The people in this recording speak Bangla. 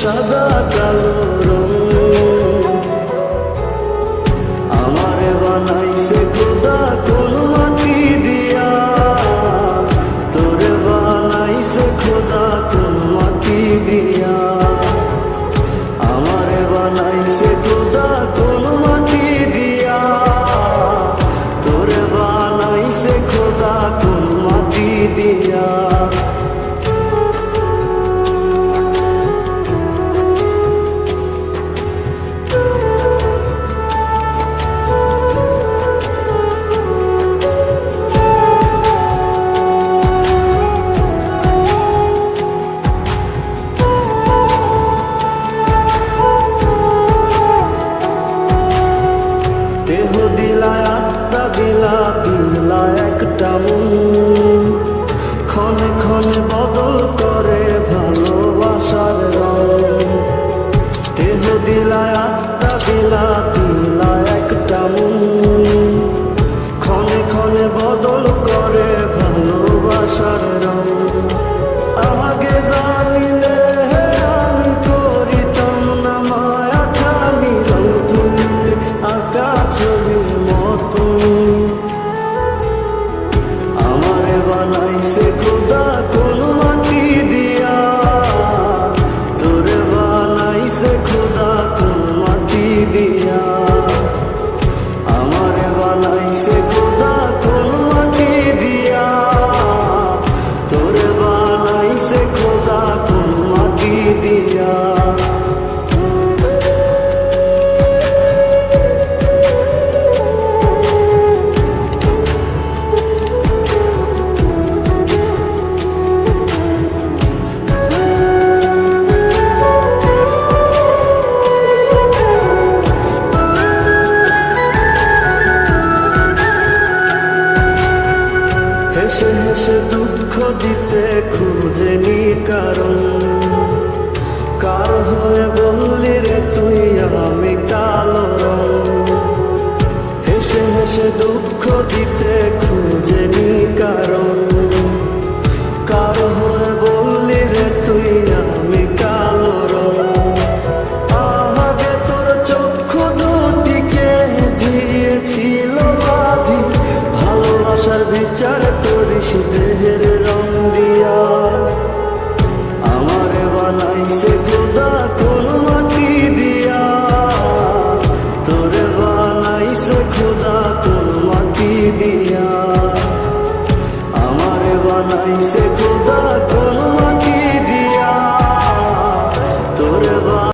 সাদা কালো রং। আমারে বানাইছে খোদা কোন মাটি দিয়া, তোরে বানাইছে খোদা কোন মাটি দিয়া। আমারে বানাইছে খোদা কোন মাটি দিয়া, তোরে বানাইছে খোদা কোন মাটি দিয়া। দেহ দিলা আত্মা দিলা, দিলা একটা মন। ক্ষণে ক্ষণে বদল করে ভালোবাসার রং। দেহ দিলা আত্মা দিলা, দিলা একটা মন। ক্ষণে ক্ষণে বদল করে ভালোবাসার রং। আগে জানিলে আমি করিতাম না মায়া খালি রং তুলিতে আঁকা ছবির মতো। আমারে বানাইছে খোদা কোন মাটি দিয়া, তোরে বানাইছে খোদা কোন মাটি দিয়া। আমারে বানাইছে খোদা কোন মাটি দিয়া, তোরে বানাইছে খোদা কোন মাটি দিয়া। হেসে হেসে দুঃখ দিতে খুঁজেনি কারণ, কার হয়ে বললি রে তুই আমি কালো রং। হেসে হেসে দুঃখ দিতে খুঁজেনি কারণ, কার হয়ে বললি রে তুই আমি কালো রং। আগে তোর চক্ষু দুটিকে দিয়েছিল বাঁধি, ভালোবাসার বিচার করিস দেহের রং দিয়া। আমারে বানাইছে খোদা কোন মাটি দিয়া, তোরে বানাইছে খোদা কোন মাটি দিয়া। আমারে বানাইছে